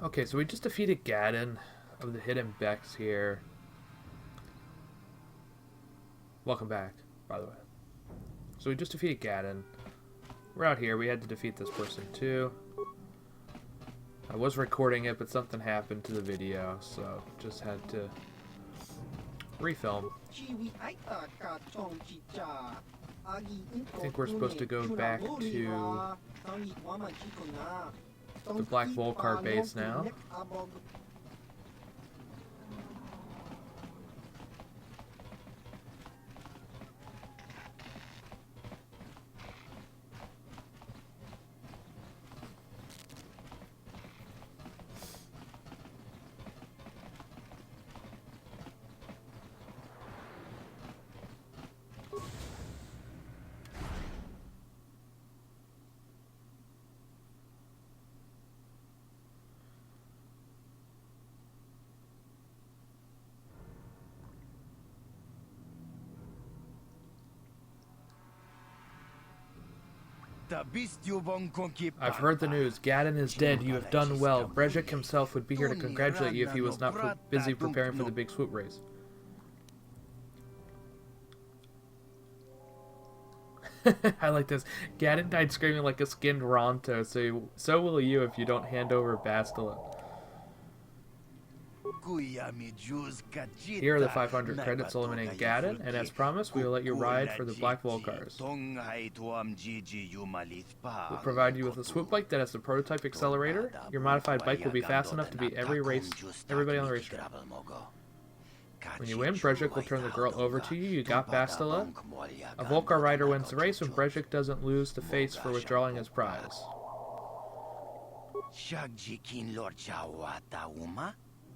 Okay, so we just defeated Gaddon of the Hidden Becks here. Welcome back, by the way. So we just defeated Gaddon. We're out here. We had to defeat this person too. I was recording it, but something happened to the video, so just had to refilm. I think we're supposed to go back to the Black Volcar base now. I've heard the news. Gaddon is dead. You have done well. Pazaak himself would be here to congratulate you if he was not busy preparing for the big Swoop Race. I like this. Gaddon died screaming like a skinned Ronto, so will you if you don't hand over Bastila. Here are the 500 credits eliminating Gaddon, and as promised, we will let you ride for the Black Volcars. We'll provide you with a swoop bike that has the prototype accelerator. Your modified bike will be fast enough to beat everybody on the racetrack. When you win, Pazaak will turn the girl over to you. You got Bastila. A Volcar rider wins the race when Pazaak doesn't lose the face for withdrawing his prize.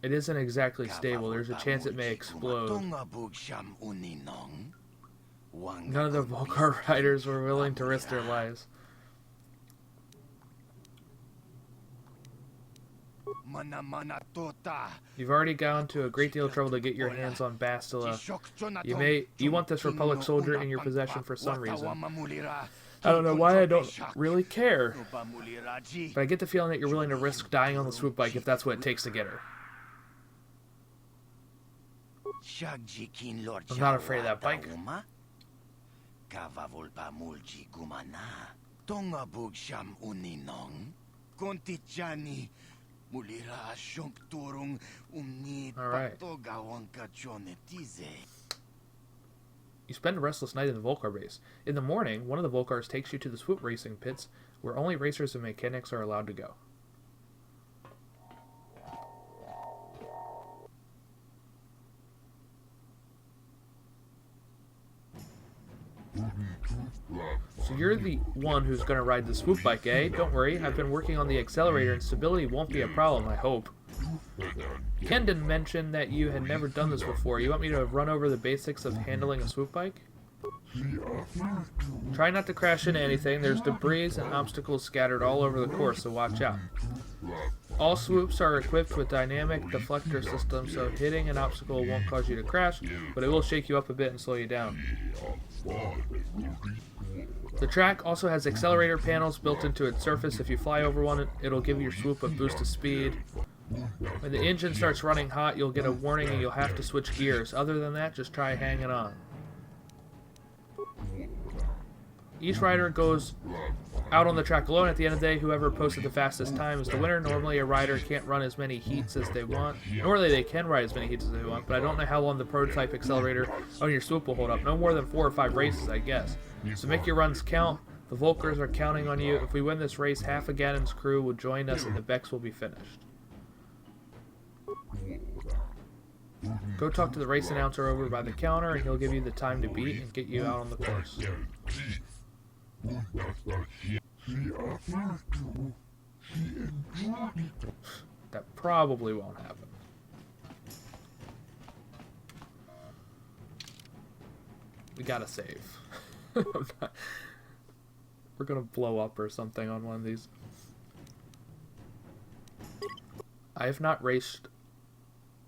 It isn't exactly stable. There's a chance it may explode. None of the Volcar riders were willing to risk their lives. You've already gone to a great deal of trouble to get your hands on Bastila. You want this Republic soldier in your possession for some reason. I don't know why. I don't really care. But I get the feeling that you're willing to risk dying on the swoop bike if that's what it takes to get her. I'm not afraid of that bike. Alright. You spend a restless night in the Volcar base. In the morning, one of the Volcars takes you to the swoop racing pits, where only racers and mechanics are allowed to go. So you're the one who's going to ride the swoop bike, eh? Don't worry, I've been working on the accelerator and stability won't be a problem, I hope. Ken didn't mention that you had never done this before. You want me to run over the basics of handling a swoop bike? Try not to crash into anything. There's debris and obstacles scattered all over the course, so watch out. All swoops are equipped with dynamic deflector systems, so hitting an obstacle won't cause you to crash, but it will shake you up a bit and slow you down. The track also has accelerator panels built into its surface. If you fly over one, it'll give your swoop a boost of speed. When the engine starts running hot, you'll get a warning and you'll have to switch gears. Other than that, just try hanging on. Each rider goes out on the track alone. At the end of the day, whoever posted the fastest time is the winner. Normally, a rider can't run as many heats as they want. Normally, they can ride as many heats as they want, but I don't know how long the prototype accelerator on your swoop will hold up. No more than 4 or 5 races, I guess. So make your runs count. The Volcars are counting on you. If we win this race, half of Gaddon's crew will join us and the Becks will be finished. Go talk to the race announcer over by the counter and he'll give you the time to beat and get you out on the course. That probably won't happen. We gotta save. We're gonna blow up or something on one of these. I have not raced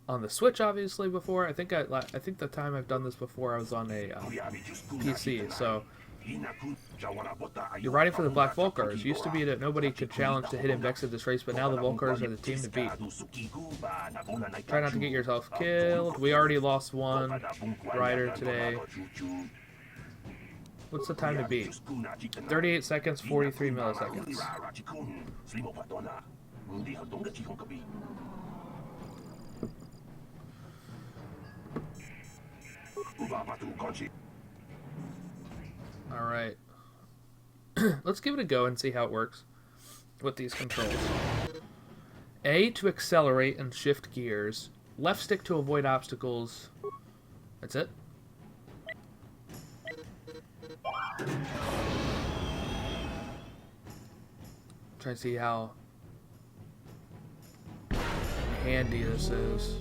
on the Switch obviously before. I think the time I've done this before I was on a PC, so You're riding for the Black Volkars. Used to be that nobody could challenge to hit Invex at this race, but now the Volkars are the team to beat. Try not to get yourself killed. We already lost one rider today. What's the time to beat? 38 seconds, 43 milliseconds. Alright. Let's give it a go and see how it works with these controls. A to accelerate and shift gears. Left stick to avoid obstacles. That's it. Try to see how handy this is.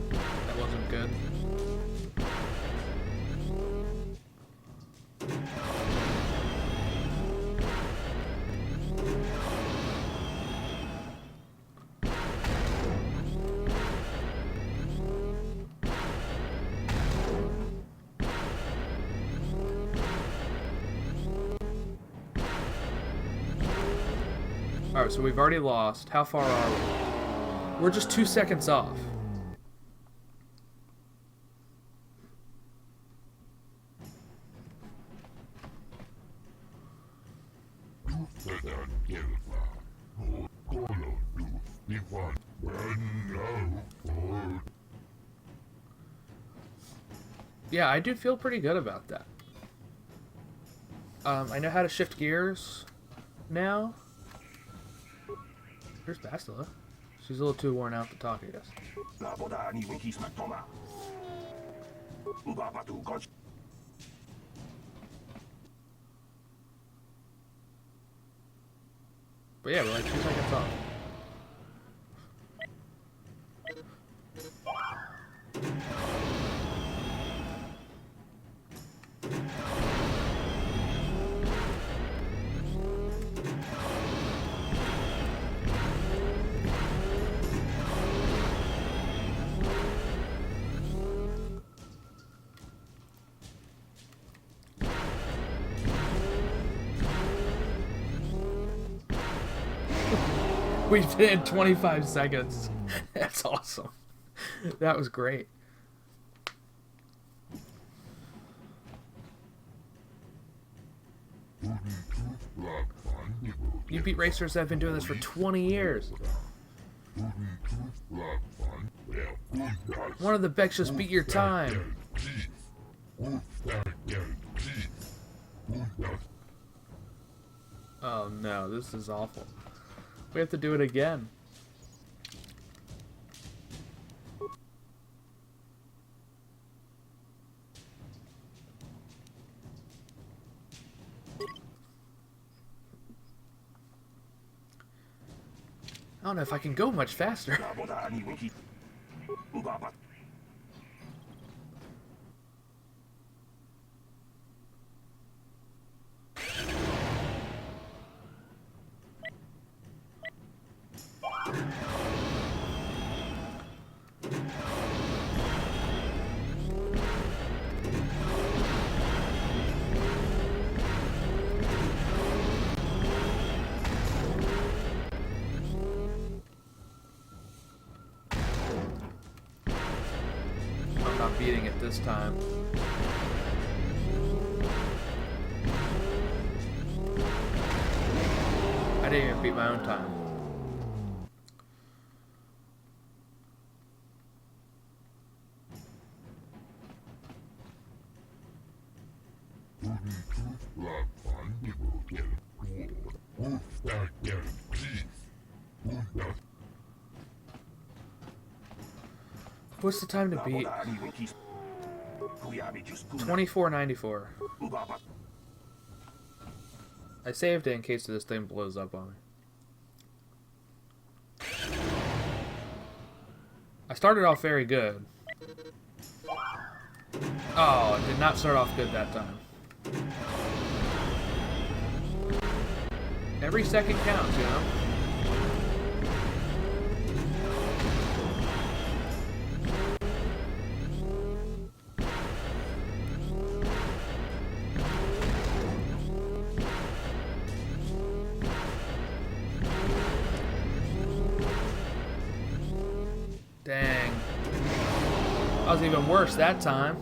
That wasn't good. Alright, so we've already lost. How far are we? We're just 2 seconds off. Yeah, I do feel pretty good about that. I know how to shift gears now. Here's Bastila. She's a little too worn out to talk, I guess. But yeah, we're like 2 seconds off. We did it in 25 seconds. That's awesome. That was great. You beat racers that have been doing this for 20 years. One of the Becks just beat your time. Oh no, this is awful. We have to do it again. I don't know if I can go much faster. Beating it this time. I didn't even beat my own time. What's the time to beat? 24:94. I saved it in case this thing blows up on me. I started off very good. Oh, I did not start off good that time. Every second counts, you know? even worse that time.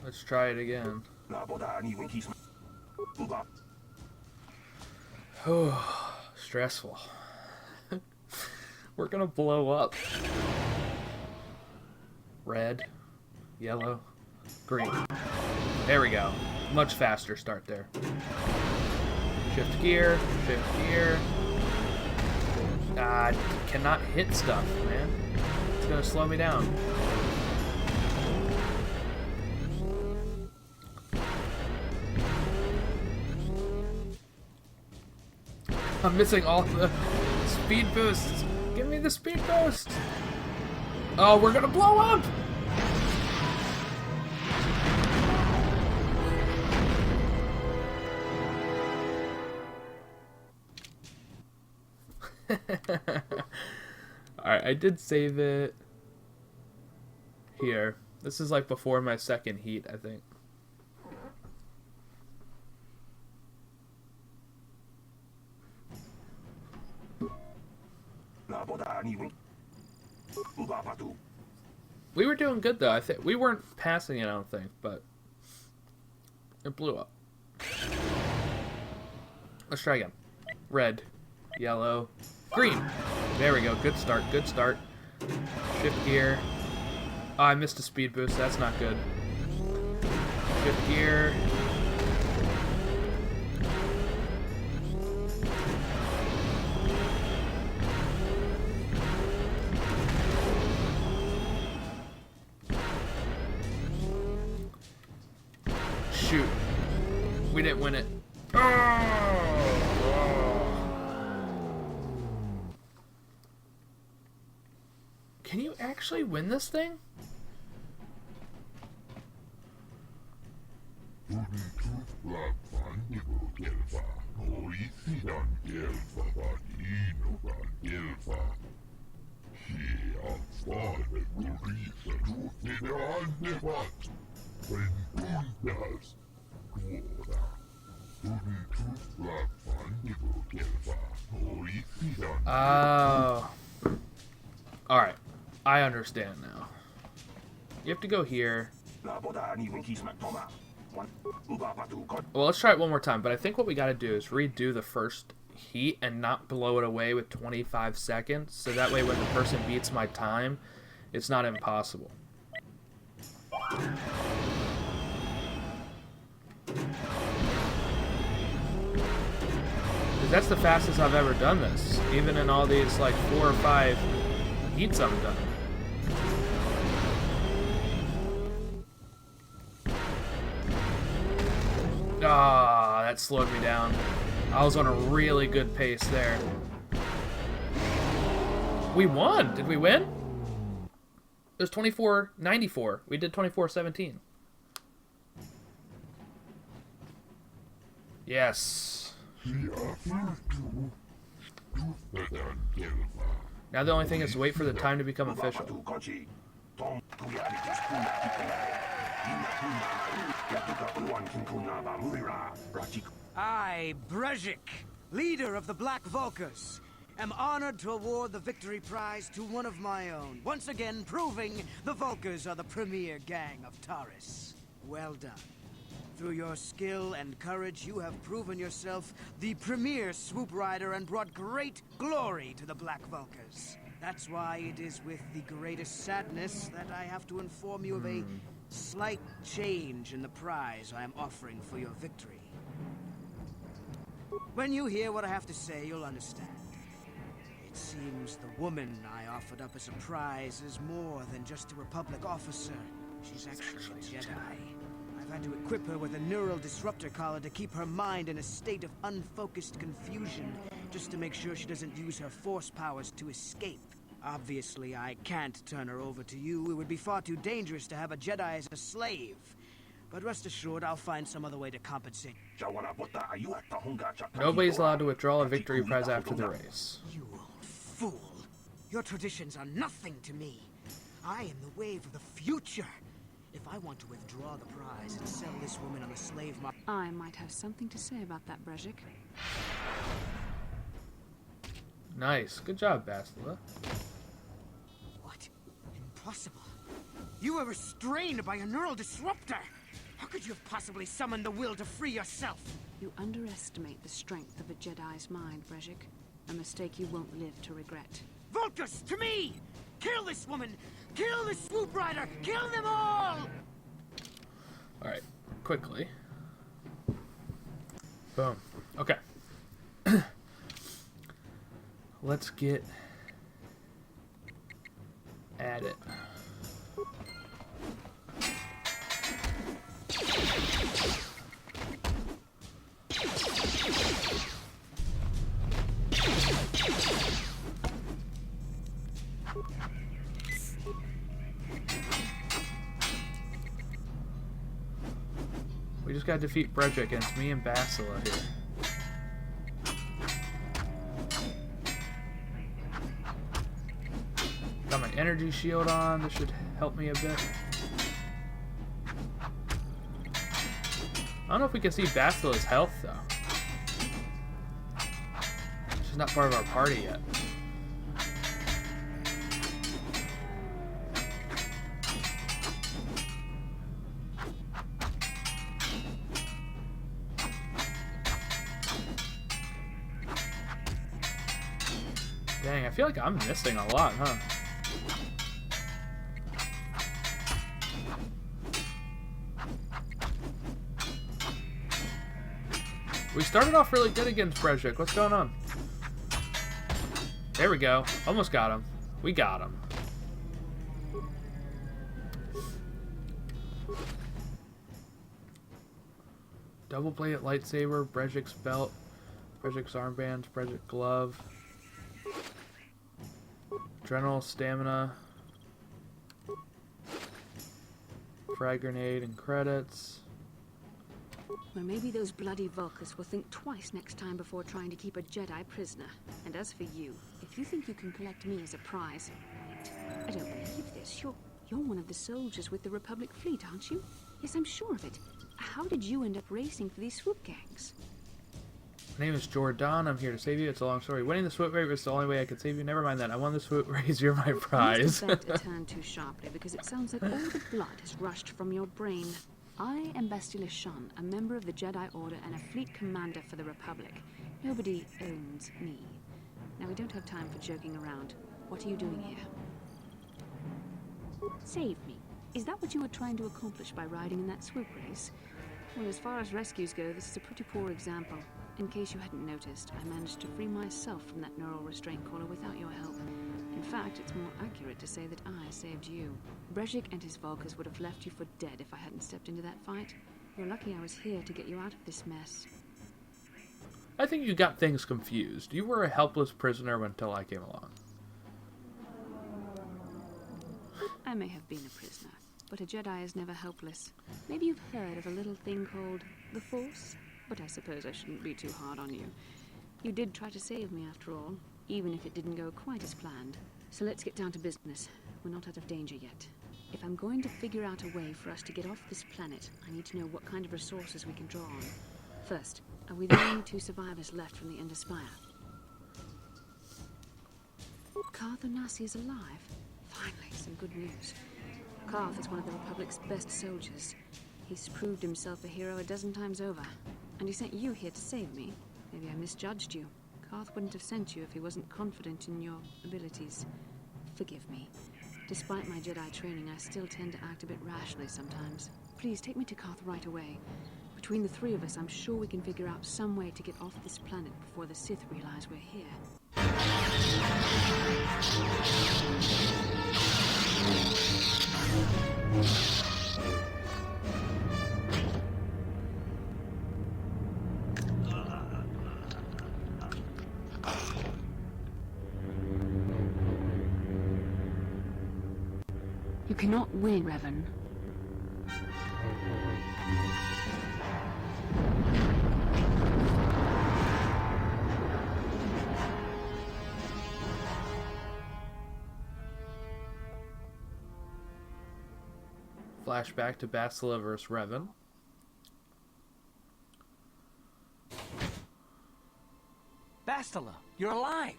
Let's try it again. Oh, stressful. We're gonna blow up. Red, yellow, green. There we go. Much faster start there. Shift gear, shift gear. I cannot hit stuff, man. It's gonna slow me down. I'm missing all the speed boosts. Give me the speed boost. Oh, we're gonna blow up. Alright, I did save it here. This is like before my second heat, I think. We were doing good though. I think we weren't passing it, I don't think, but it blew up. Let's try again. Red, yellow, green. There we go. Good start. Good start. Shift gear. Oh, I missed a speed boost. That's not good. Shift gear. Shoot. We didn't win it. Can you actually win this thing? Oh. Alright. I understand now. You have to go here. Well, let's try it one more time, but I think what we gotta do is redo the first heat and not blow it away with 25 seconds, so that way when the person beats my time, it's not impossible. That's the fastest I've ever done this, even in all these like 4 or 5 heats I've done. Ah, that slowed me down. I was on a really good pace there. We won! Did we win? It was 24:94. We did 24:17. Yes. Now the only thing is to wait for the time to become official. I, Pazaak, leader of the Black Vulkars, am honored to award the victory prize to one of my own, once again proving the Vulkars are the premier gang of Taurus. Well done. Through your skill and courage, you have proven yourself the premier swoop rider and brought great glory to the Black Vulkars. That's why it is with the greatest sadness that I have to inform you of a slight change in the prize I am offering for your victory. When you hear what I have to say, you'll understand. It seems the woman I offered up as a prize is more than just a Republic officer. She's actually a Jedi. I've had to equip her with a neural disruptor collar to keep her mind in a state of unfocused confusion, just to make sure she doesn't use her force powers to escape. Obviously, I can't turn her over to you. It would be far too dangerous to have a Jedi as a slave. But rest assured, I'll find some other way to compensate. Nobody's allowed to withdraw a victory prize after the race. You old fool. Your traditions are nothing to me. I am the wave of the future. If I want to withdraw the prize and sell this woman on the slave market... I might have something to say about that, Brezhik. Nice. Good job, Bastila. What? Impossible. You were restrained by a neural disruptor. How could you have possibly summoned the will to free yourself? You underestimate the strength of a Jedi's mind, Brezhik. A mistake you won't live to regret. Vulcus, to me! Kill this woman! Kill the Swoop Rider! Kill them all! Alright, quickly. Boom. Okay. Let's get at it. We just gotta defeat Brezhik, and it's me and Bastila here. Got my energy shield on. This should help me a bit. I don't know if we can see Bastila's health, though. She's not part of our party yet. Dang, I feel like I'm missing a lot, huh? We started off really good against Brezhik. What's going on? There we go. Almost got him. We got him. Double-bladed lightsaber, Brezhik's belt, Brezhik's armband, Brezhik glove, adrenal stamina, frag grenade, and credits. Well, maybe those bloody Vulcans will think twice next time before trying to keep a Jedi prisoner. And as for you, if you think you can collect me as a prize... I don't believe this. You're one of the soldiers with the Republic fleet, aren't you? Yes, I'm sure of it. How did you end up racing for these swoop gangs? My name is Jor-Dann. I'm here to save you. It's a long story. Winning the swoop race was the only way I could save you. Never mind that. I won the swoop race. You're my prize. You must have bent a turn too sharply, because it sounds like all the blood has rushed from your brain. I am Bastila Shan, a member of the Jedi Order and a fleet commander for the Republic. Nobody owns me. Now, we don't have time for joking around. What are you doing here? Save me. Is that what you were trying to accomplish by riding in that swoop race? Well, as far as rescues go, this is a pretty poor example. In case you hadn't noticed, I managed to free myself from that neural restraint collar without your help. In fact, it's more accurate to say that I saved you. Brezhik and his Vulcans would have left you for dead if I hadn't stepped into that fight. You're lucky I was here to get you out of this mess. I think you got things confused. You were a helpless prisoner until I came along. I may have been a prisoner, but a Jedi is never helpless. Maybe you've heard of a little thing called the Force? But I suppose I shouldn't be too hard on you. You did try to save me after all, even if it didn't go quite as planned. So let's get down to business. We're not out of danger yet. If I'm going to figure out a way for us to get off this planet, I need to know what kind of resources we can draw on. First, are we the only two survivors left from the Underspire? Karth Onasi is alive. Finally, some good news. Karth is one of the Republic's best soldiers. He's proved himself a hero a dozen times over. And he sent you here to save me. Maybe I misjudged you. Karth wouldn't have sent you if he wasn't confident in your abilities. Forgive me. Despite my Jedi training, I still tend to act a bit rashly sometimes. Please, take me to Karth right away. Between the three of us, I'm sure we can figure out some way to get off this planet before the Sith realize we're here. You cannot win, Revan. Flashback to Bastila vs. Revan. Bastila, you're alive!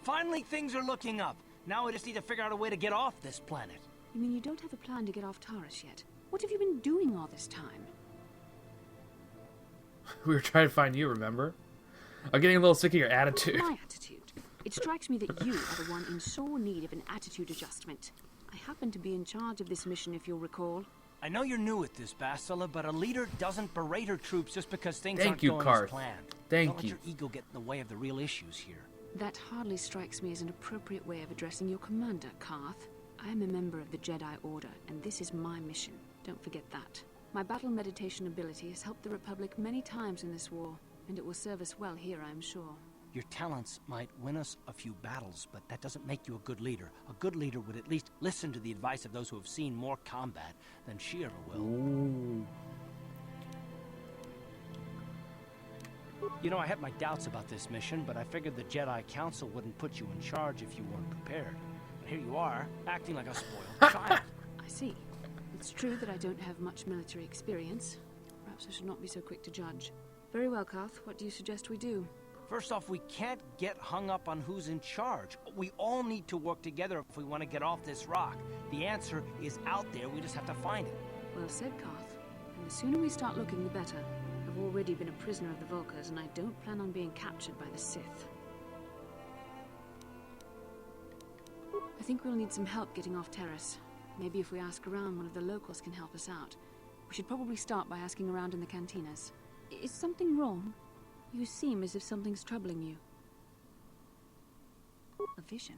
Finally, things are looking up. Now we just need to figure out a way to get off this planet. You mean you don't have a plan to get off Taurus yet? What have you been doing all this time? We were trying to find you, remember? I'm getting a little sick of your attitude. My attitude. It strikes me that you are the one in sore need of an attitude adjustment. I happen to be in charge of this mission, if you'll recall. I know you're new at this, Bastila, but a leader doesn't berate her troops just because things aren't going Karth. as planned. Thank Don't you. let your ego get in the way of the real issues here. That hardly strikes me as an appropriate way of addressing your commander, Karth. I am a member of the Jedi Order, and this is my mission. Don't forget that. My battle meditation ability has helped the Republic many times in this war, and it will serve us well here, I am sure. Your talents might win us a few battles, but that doesn't make you a good leader. A good leader would at least listen to the advice of those who have seen more combat than she ever will. Ooh. You know, I had my doubts about this mission, but I figured the Jedi Council wouldn't put you in charge if you weren't prepared. But here you are, acting like a spoiled child. I see. It's true that I don't have much military experience. Perhaps I should not be so quick to judge. Very well, Karth. What do you suggest we do? First off, we can't get hung up on who's in charge. We all need to work together if we want to get off this rock. The answer is out there, we just have to find it. Well said, Karth. And the sooner we start looking, the better. I've already been a prisoner of the Vulkars, and I don't plan on being captured by the Sith. I think we'll need some help getting off Terrace. Maybe if we ask around, one of the locals can help us out. We should probably start by asking around in the cantinas. Is something wrong? You seem as if something's troubling you. A vision?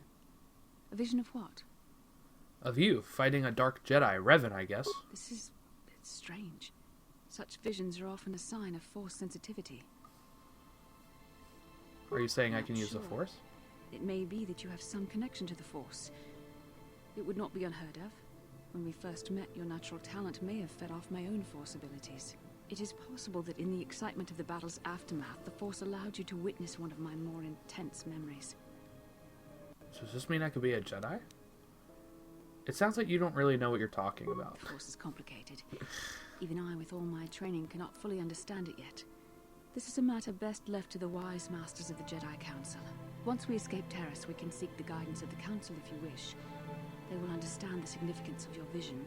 A vision of what? Of you, fighting a dark Jedi. Revan, I guess. This is a bit strange. Such visions are often a sign of Force sensitivity. Are you saying I Not can use the sure. Force? It may be that you have some connection to the Force. It would not be unheard of. When we first met, your natural talent may have fed off my own Force abilities. It is possible that in the excitement of the battle's aftermath, the Force allowed you to witness one of my more intense memories. So does this mean I could be a Jedi? It sounds like you don't really know what you're talking about. The Force is complicated. Even I, with all my training, cannot fully understand it yet. This is a matter best left to the wise masters of the Jedi Council. Once we escape Terrace, we can seek the guidance of the Council if you wish. They will understand the significance of your vision,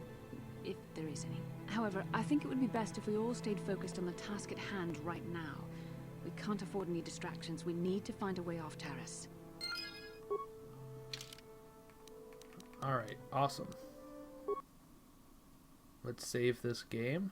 if there is any. However, I think it would be best if we all stayed focused on the task at hand right now. We can't afford any distractions. We need to find a way off Terrace. Alright, awesome. Let's save this game.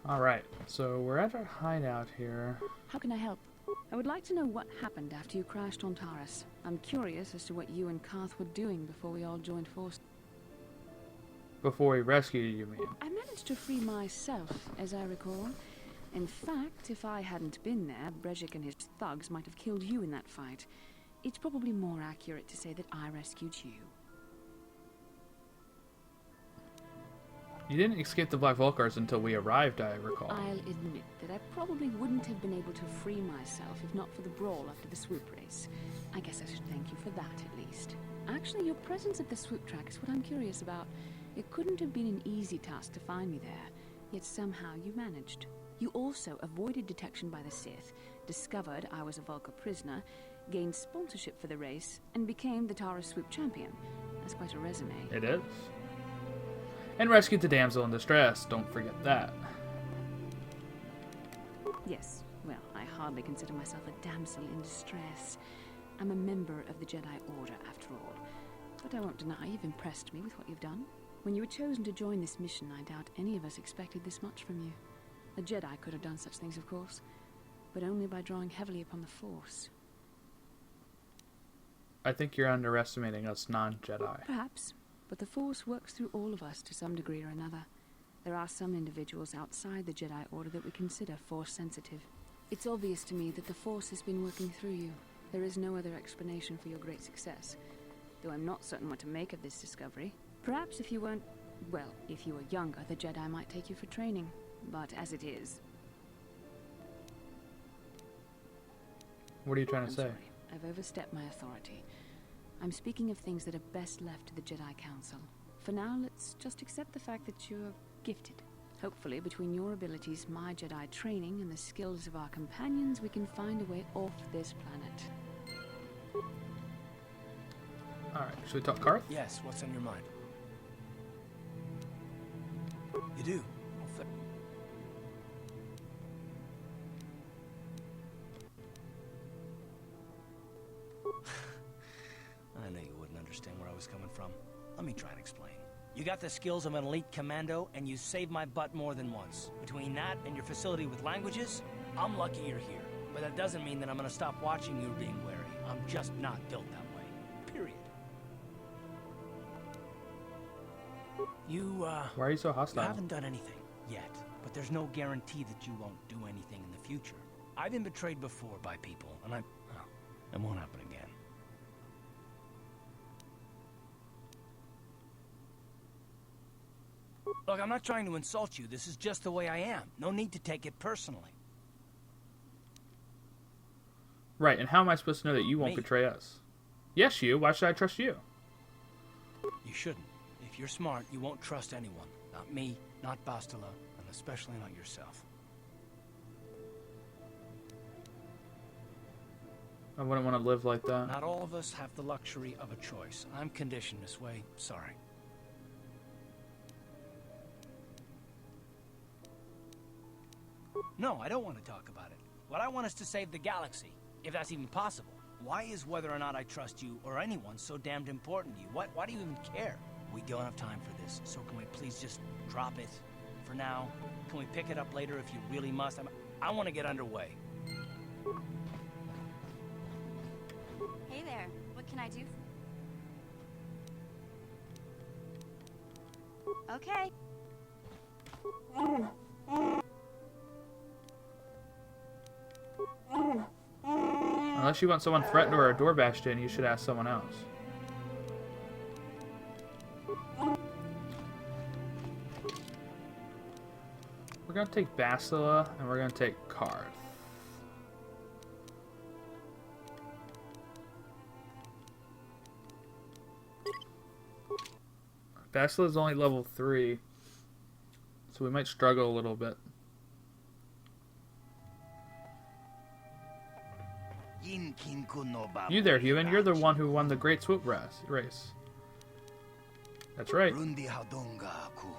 Alright, so we're at our hideout here. How can I help? I would like to know what happened after you crashed on Taurus. I'm curious as to what you and Karth were doing before we all joined forces. Before we rescued you, mean? I managed to free myself, as I recall. In fact, if I hadn't been there, Brejik and his thugs might have killed you in that fight. It's probably more accurate to say that I rescued you. You didn't escape the Black Vulkars until we arrived, I recall. I'll admit that I probably wouldn't have been able to free myself if not for the brawl after the Swoop Race. I guess I should thank you for that, at least. Actually, your presence at the Swoop track is what I'm curious about. It couldn't have been an easy task to find me there, yet somehow you managed. You also avoided detection by the Sith, discovered I was a Vulkar prisoner, gained sponsorship for the race, and became the Taurus Swoop champion. That's quite a resume. It is. And rescued the damsel in distress. Don't forget that. Yes, well, I hardly consider myself a damsel in distress. I'm a member of the Jedi Order, after all. But I won't deny you've impressed me with what you've done. When you were chosen to join this mission, I doubt any of us expected this much from you. A Jedi could have done such things, of course, but only by drawing heavily upon the Force. I think you're underestimating us non-Jedi. Perhaps, but the Force works through all of us to some degree or another. There are some individuals outside the Jedi Order that we consider Force-sensitive. It's obvious to me that the Force has been working through you. There is no other explanation for your great success. though I'm not certain what to make of this discovery. Perhaps if you weren't... well, if you were younger, the Jedi might take you for training. But as it is... What are you trying to I'm say? sorry. I've overstepped my authority. I'm speaking of things that are best left to the Jedi Council. For now, let's just accept the fact that you're gifted. Hopefully, between your abilities, my Jedi training, and the skills of our companions, we can find a way off this planet. Alright, should we talk Karth? Yes, what's on your mind? You do? I knew you wouldn't understand where I was coming from. Let me try and explain. You got the skills of an elite commando, and you saved my butt more than once. Between that and your facility with languages, I'm lucky you're here. But that doesn't mean that I'm gonna stop watching you being wary. I'm just not built that way. Period. Why are you so You hostile? haven't done anything yet, but there's no guarantee that you won't do anything in the future. I've been betrayed before by people, and well, it won't happen again. Look, I'm not trying to insult you. This is just the way I am. No need to take it personally. Right, and how am I supposed to know that you won't Me? betray us? Yes, you. Why should I trust you? You shouldn't. If you're smart, you won't trust anyone. Not me, not Bastila, and especially not yourself. I wouldn't want to live like that. Not all of us have the luxury of a choice. I'm conditioned this way. Sorry. No, I don't want to talk about it. What I want is to save the galaxy, if that's even possible. Why is whether or not I trust you or anyone so damned important to you? Why do you even care? We don't have time for this, so can we please just drop it for now? Can we pick it up later if you really must? I want to get underway. Hey there, what can I do? Okay. Unless you want someone threatened or a door bashed in, you should ask someone else. We're gonna take Bastila, and we're gonna take Karth. Bastila is only level 3, so we might struggle a little bit. You there, human. You're the one who won the Great Swoop Race. That's right.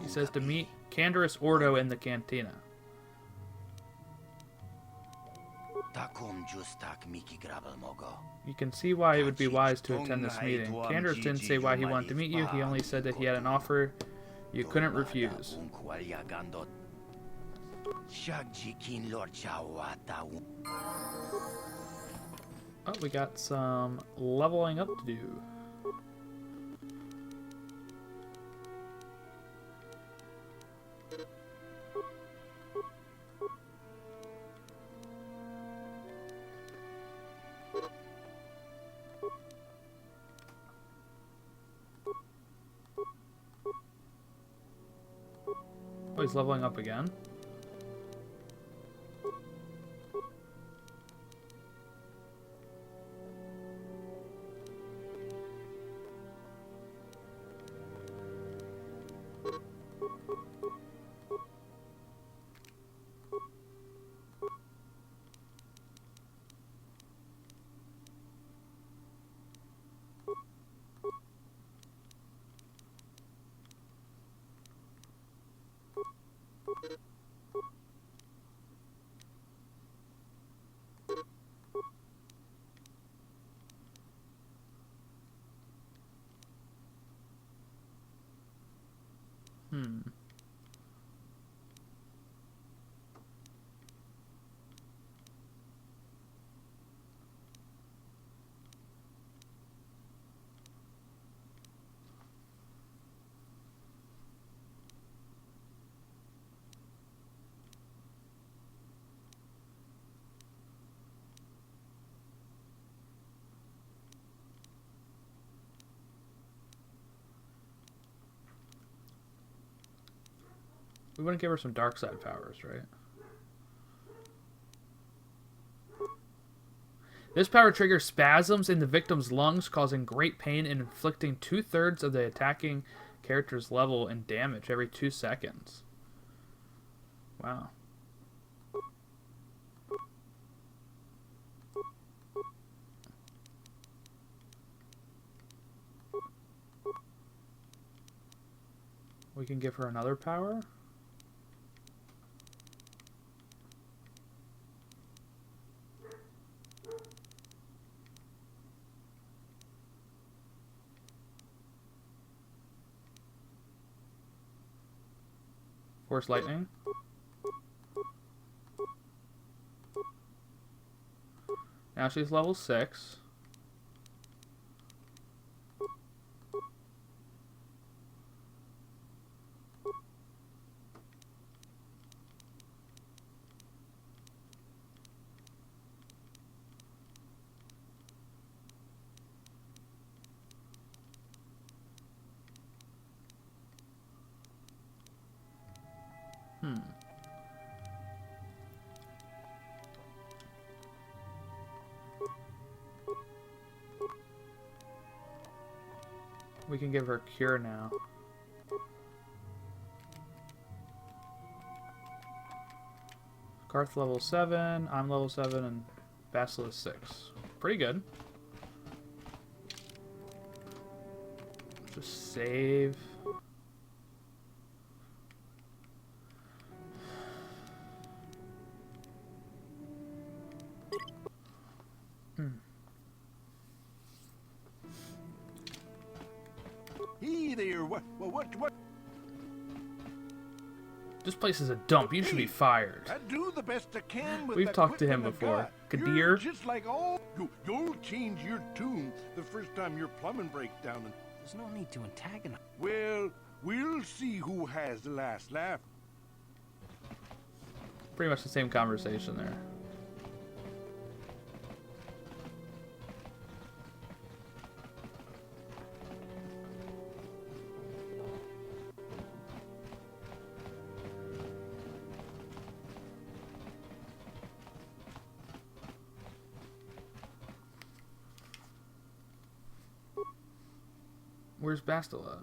He says to meet Canderous Ordo in the cantina. You can see why it would be wise to attend this meeting. Canderous didn't say why he wanted to meet you. He only said that he had an offer you couldn't refuse. Oh, we got some leveling up to do. Oh, he's leveling up again. We want to give her some dark side powers, right? This power triggers spasms in the victim's lungs, causing great pain and inflicting 2/3 of the attacking character's level in damage every 2 seconds. Wow. We can give her another power. Force lightning. Now she's level 6. We can give her cure now. Garth level 7, I'm level 7, and Basilisk 6. Pretty good. Just save. Hey there, what? This place is a dump. You should be fired. I do the best I can with We've the talked to him equipment before. I got. Kadir. You're just like all... You'll change your tune the first time your plumbing breaks down. And... There's no need to antagonize. Well, we'll see who has the last laugh. Pretty much the same conversation there. Where's Bastil at?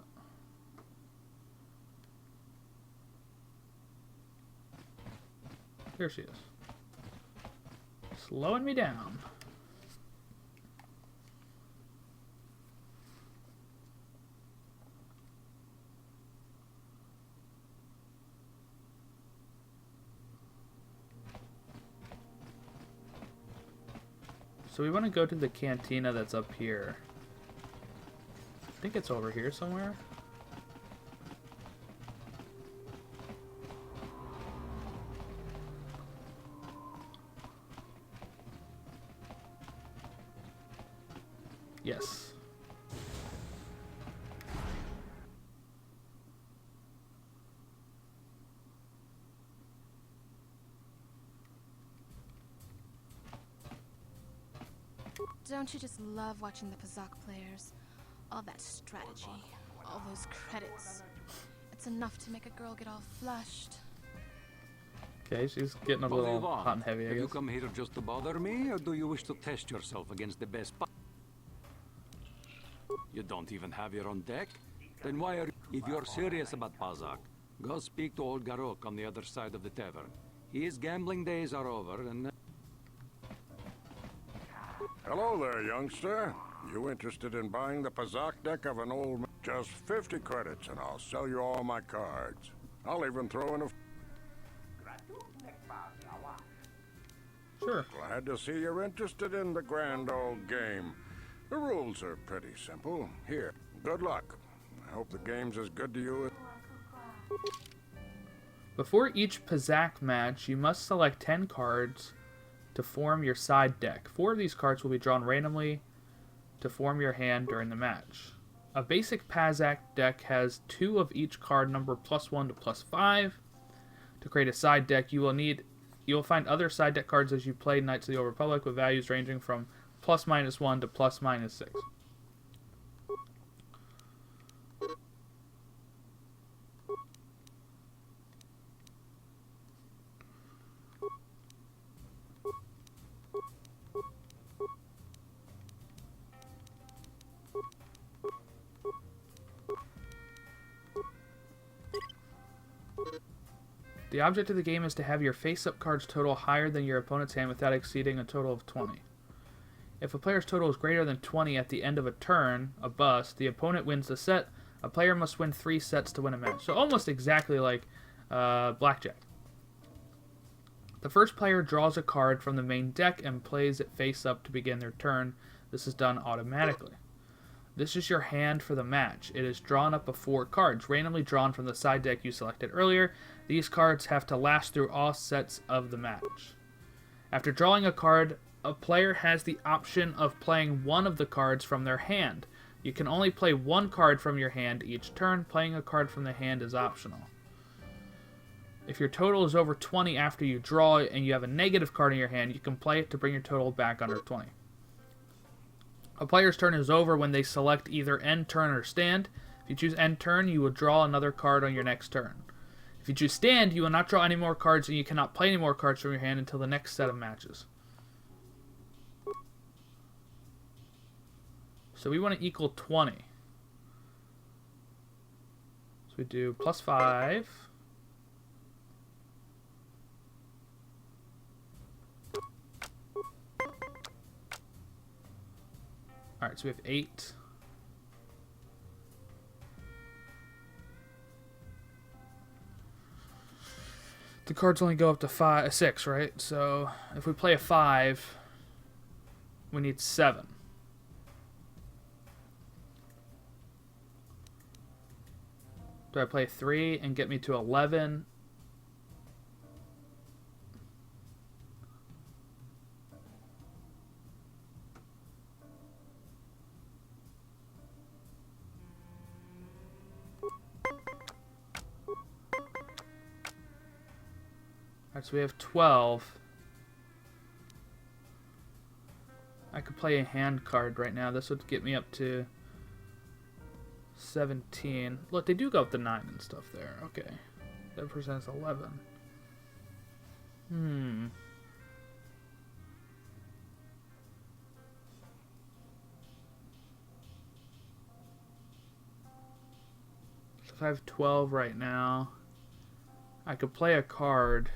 Here she is. Slowing me down. So we want to go to the cantina that's up here. I think it's over here somewhere. Yes. Don't you just love watching the Pazaak players? All that strategy, all those credits. It's enough to make a girl get all flushed. Okay, she's getting a little hot and heavy, I Have you guess. come here just to bother me, or do you wish to test yourself against the best? You don't even have your own deck? Then why are you... If you're serious about Pazaak, go speak to old Garok on the other side of the tavern. His gambling days are over, and... Hello there, youngster. You interested in buying the Pazaak deck of an old man? Just 50 credits and I'll sell you all my cards. I'll even throw in a... Sure. Glad to see you're interested in the grand old game. The rules are pretty simple. Here, good luck. I hope the game's as good to you as... Before each Pazaak match, you must select 10 cards to form your side deck. 4 of these cards will be drawn randomly to form your hand during the match. A basic Pazaak deck has 2 of each card number +1 to +5. To create a side deck, you will find other side deck cards as you play Knights of the Old Republic with values ranging from +(-1) to +(-6). The object of the game is to have your face-up cards total higher than your opponent's hand without exceeding a total of 20. If a player's total is greater than 20 at the end of a turn, a bust, the opponent wins the set. A player must win 3 sets to win a match. So almost exactly like blackjack. The first player draws a card from the main deck and plays it face-up to begin their turn. This is done automatically. This is your hand for the match. It is drawn up of 4 cards, randomly drawn from the side deck you selected earlier. These cards have to last through all sets of the match. After drawing a card, a player has the option of playing one of the cards from their hand. You can only play 1 card from your hand each turn. Playing a card from the hand is optional. If your total is over 20 after you draw and you have a negative card in your hand, you can play it to bring your total back under 20. A player's turn is over when they select either end turn or stand. If you choose end turn, you will draw another card on your next turn. If you choose stand, you will not draw any more cards and you cannot play any more cards from your hand until the next set of matches. So we want to equal 20. So we do +5. Alright, so we have 8. The cards only go up to 6, right? So if we play a 5, we need 7. Do I play 3 and get me to 11? Alright, so we have 12. I could play a hand card right now. This would get me up to 17. Look, they do go up to 9 and stuff there. Okay. That presents 11. So if I have 12 right now, I could play a card.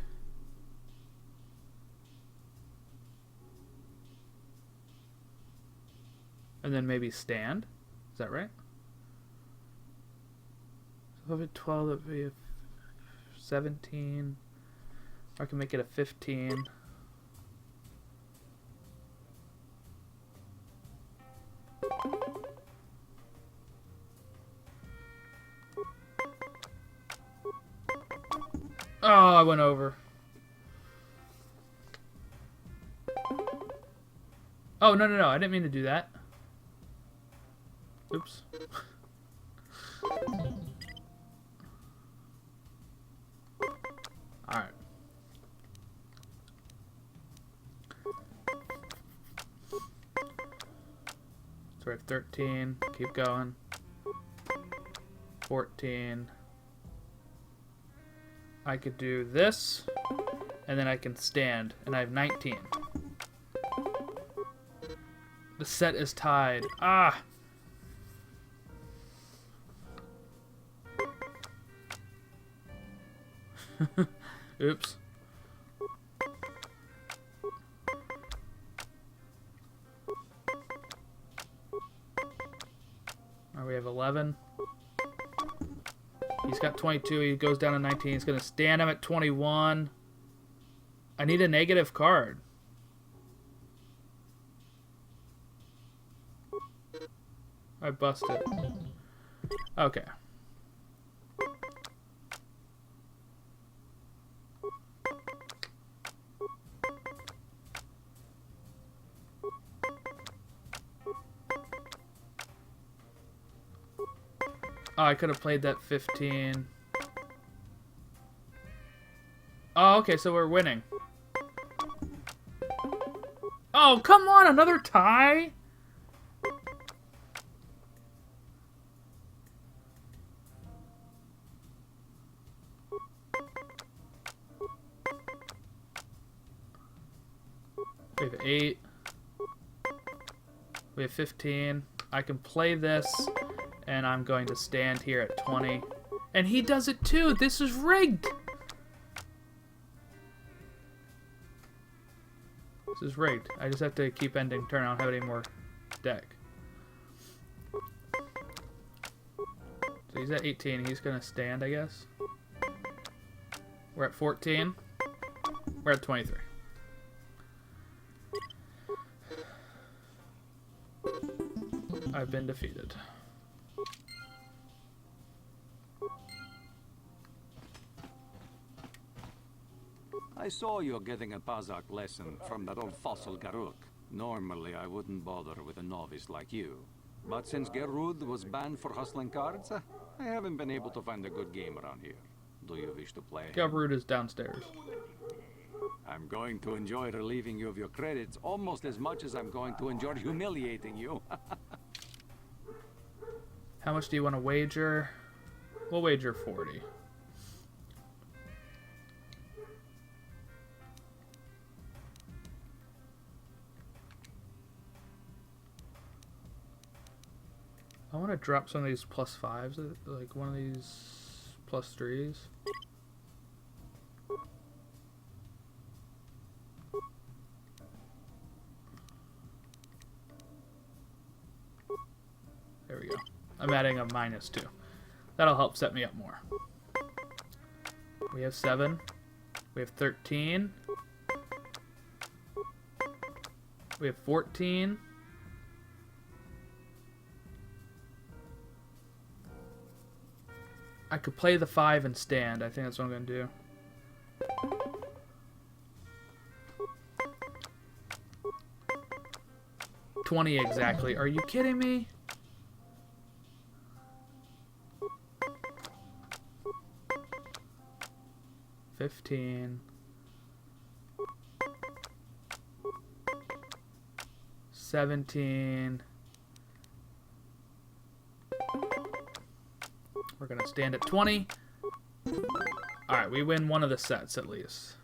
And then maybe stand. Is that right? So if I have 12, that would be a 17. Or I can make it a 15. Oh, I went over. Oh, no. I didn't mean to do that. Oops. Alright. So we have 13. Keep going. 14. I could do this. And then I can stand. And I have 19. The set is tied. Ah! Oops. We have 11. He's got 22. He goes down to 19. He's going to stand him at 21. I need a negative card. I busted. Okay. Oh, I could have played that 15. Oh, okay, so we're winning. Oh, come on, another tie? We have 8. We have 15. I can play this, and I'm going to stand here at 20. And he does it too! This is rigged! This is rigged. I just have to keep ending turn. I don't have any more deck. So he's at 18. He's going to stand, I guess. We're at 14. We're at 23. I've been defeated. I saw you getting a Pazaak lesson from that old fossil Garuk. Normally, I wouldn't bother with a novice like you. But since Gerud was banned for hustling cards, I haven't been able to find a good game around here. Do you wish to play? Gerud is downstairs. I'm going to enjoy relieving you of your credits almost as much as I'm going to enjoy humiliating you. How much do you want to wager? We'll wager 40. I want to drop some of these +5s, like one of these +3s. There we go. I'm adding a -2. That'll help set me up more. We have 7. We have 13. We have 14. I could play the 5 and stand. I think that's what I'm going to do. $20 exactly. Are you kidding me? $15. $17. We're going to stand at 20. Alright, we win one of the sets at least.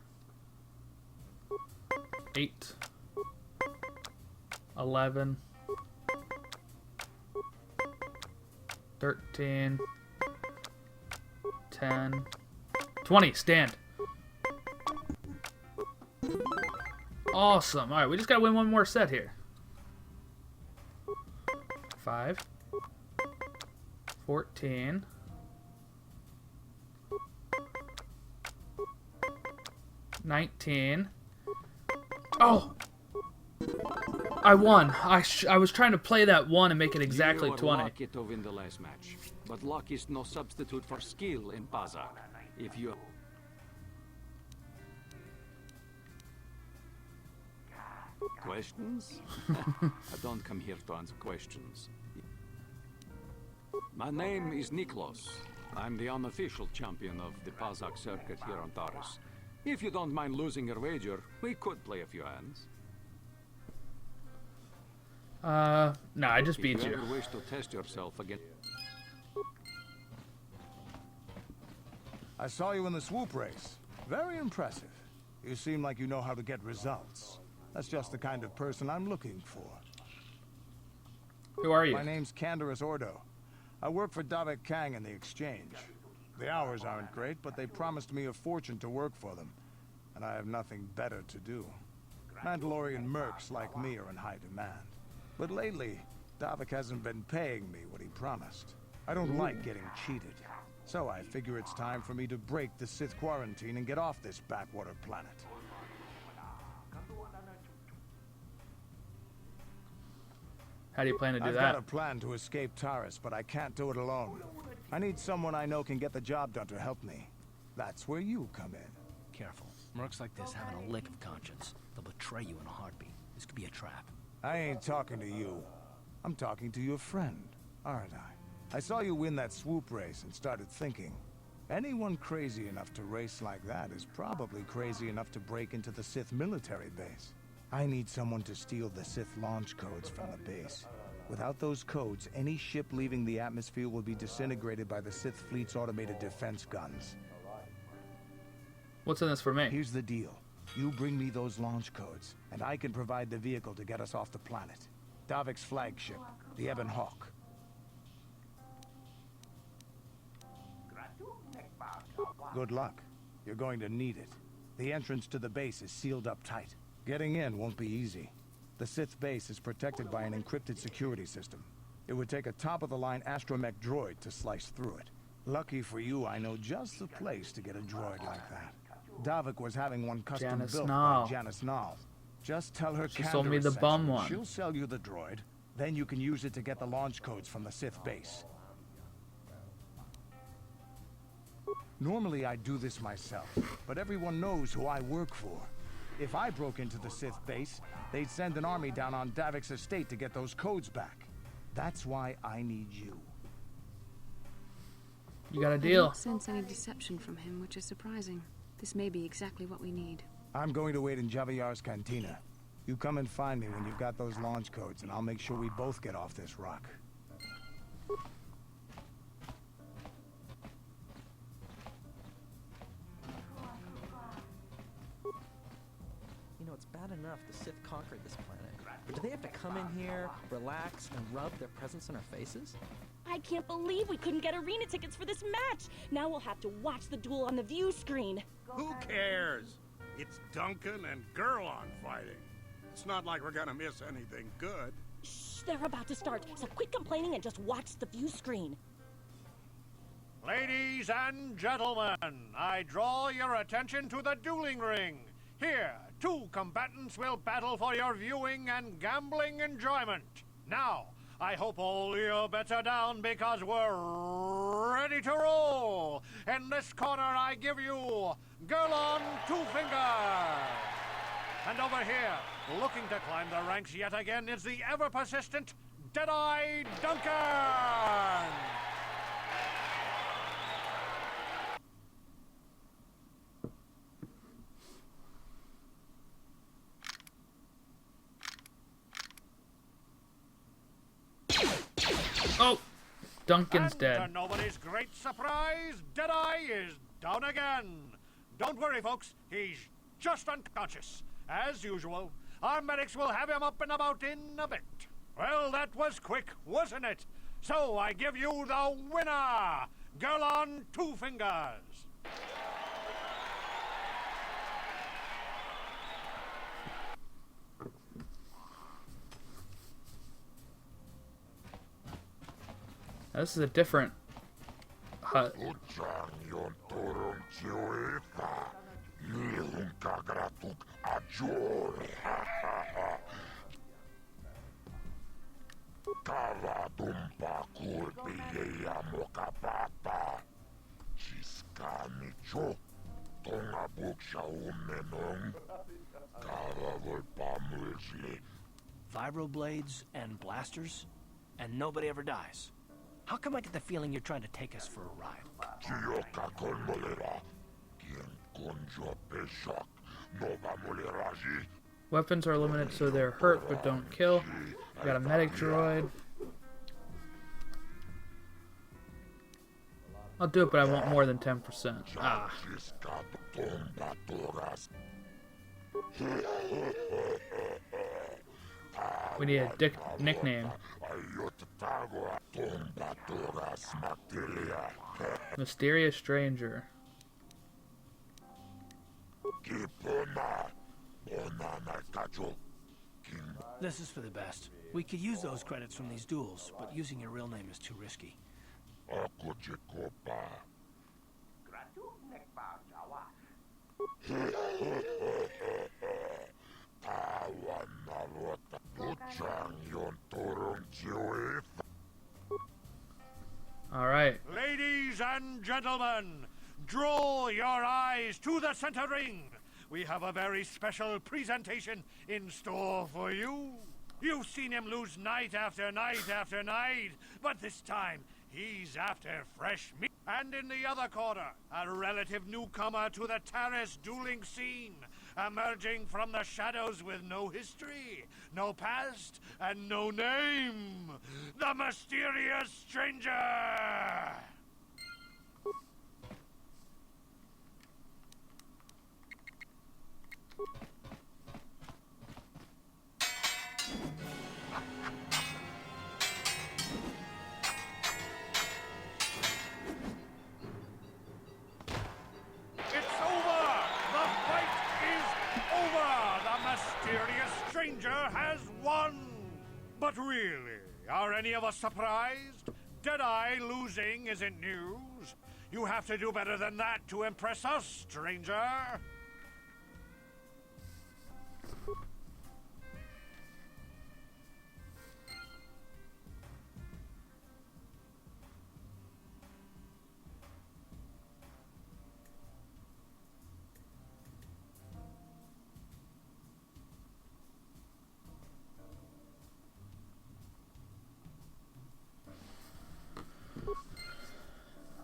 8. 11. 13. 10. 20. Stand. Awesome. Alright, we just got to win one more set here. 5. 14. 19. Oh! I won. I was trying to play that 1 and make it exactly 20. You were lucky to win the last match, but luck is no substitute for skill in Pazaak. If you... Questions? I don't come here to answer questions. My name is Niklos. I'm the unofficial champion of the Pazaak circuit here on Taurus. If you don't mind losing your wager, we could play a few hands. No, I just beat you. If you ever wish to test yourself again... I saw you in the Swoop Race. Very impressive. You seem like you know how to get results. That's just the kind of person I'm looking for. Who are you? My name's Canderous Ordo. I work for Davik Kang in the exchange. The hours aren't great, but they promised me a fortune to work for them. And I have nothing better to do. Mandalorian mercs like me are in high demand. But lately, Davik hasn't been paying me what he promised. I don't like getting cheated. So I figure it's time for me to break the Sith quarantine and get off this backwater planet. How do you plan to do I've that? got a plan to escape Taurus, but I can't do it alone. I need someone I know can get the job done to help me. That's where you come in. Careful. Mercs like this haven't a lick of conscience. They'll betray you in a heartbeat. This could be a trap. I ain't talking to you. I'm talking to your friend, aren't I? I saw you win that Swoop Race and started thinking, anyone crazy enough to race like that is probably crazy enough to break into the Sith military base. I need someone to steal the Sith launch codes from the base. Without those codes, any ship leaving the atmosphere will be disintegrated by the Sith fleet's automated defense guns. What's in this for me? Here's the deal. You bring me those launch codes, and I can provide the vehicle to get us off the planet. Davik's flagship, the Ebon Hawk. Good luck. You're going to need it. The entrance to the base is sealed up tight. Getting in won't be easy. The Sith base is protected by an encrypted security system. It would take a top-of-the-line astromech droid to slice through it. Lucky for you, I know just the place to get a droid like that. Davik was having one custom built by Janice Nall. Just tell her She sold me the bum one. She'll sell you the droid. Then you can use it to get the launch codes from the Sith base. Normally I do this myself, but everyone knows who I work for. If I broke into the Sith base, they'd send an army down on Davik's estate to get those codes back. That's why I need you. You got a I deal. don't sense any deception from him, which is surprising. This may be exactly what we need. I'm going to wait in Javier's cantina. You come and find me when you've got those launch codes, and I'll make sure we both get off this rock. You know, it's bad enough the Sith conquered this planet. But do they have to come in here, relax, and rub their presence in our faces? I can't believe we couldn't get arena tickets for this match. Now we'll have to watch the duel on the view screen. Who cares? It's Duncan and Gerlon fighting. It's not like we're gonna miss anything good. Shh, they're about to start, so quit complaining and just watch the view screen. Ladies and gentlemen, I draw your attention to the dueling ring. Here, two combatants will battle for your viewing and gambling enjoyment. Now, I hope all your bets are down because we're ready to roll. In this corner, I give you Gerlon Two Fingers. And over here, looking to climb the ranks yet again, is the ever-persistent Deadeye Duncan. Oh, Duncan's And dead. to nobody's great surprise, Deadeye is down again. Don't worry, folks. He's just unconscious. As usual, our medics will have him up and about in a bit. Well, that was quick, wasn't it? So I give you the winner, Gerlon Two Fingers. Now, this is a different hut. Vibroblades and blasters, and nobody ever dies. How come I get the feeling you're trying to take us for a ride? Weapons are limited so they're hurt but don't kill. We got a medic droid. I'll do it, but I want more than 10%. Ah. We need a nickname. Mysterious Stranger. This is for the best. We could use those credits from these duels, but using your real name is too risky. All right. Ladies and gentlemen, draw your eyes to the center ring. We have a very special presentation in store for you. You've seen him lose night after night after night, but this time he's after fresh meat. And in the other corner, a relative newcomer to the terrace dueling scene, emerging from the shadows with no history, no past, and no name, the mysterious stranger! But really, are any of us surprised? Deadeye losing isn't news. You have to do better than that to impress us, stranger.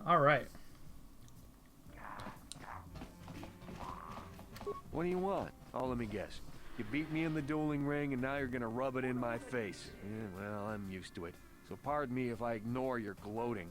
All right. What do you want? Oh, let me guess. You beat me in the dueling ring, and now you're gonna rub it in my face. Yeah, well, I'm used to it. So pardon me if I ignore your gloating.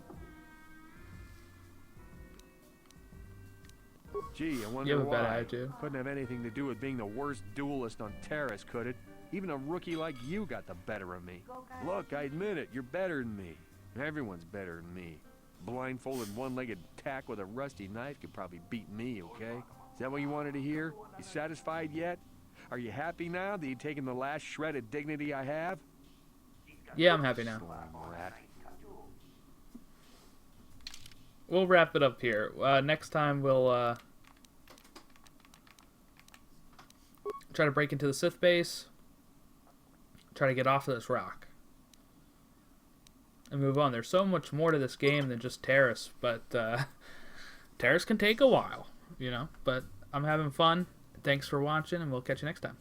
Gee, I wonder You have a why. bad attitude. Couldn't have anything to do with being the worst duelist on Terrace, could it? Even a rookie like you got the better of me. Look, I admit it, you're better than me. Everyone's better than me. Blindfolded, one-legged tack with a rusty knife could probably beat me, okay? Is that what you wanted to hear? You satisfied yet? Are you happy now that you've taken the last shred of dignity I have? Yeah, I'm happy now. Rat. We'll wrap it up here. Next time we'll try to break into the Sith base, try to get off of this rock, and move on. There's so much more to this game than just Terrace, but Terrace can take a while, you know. But I'm having fun. Thanks for watching, and we'll catch you next time.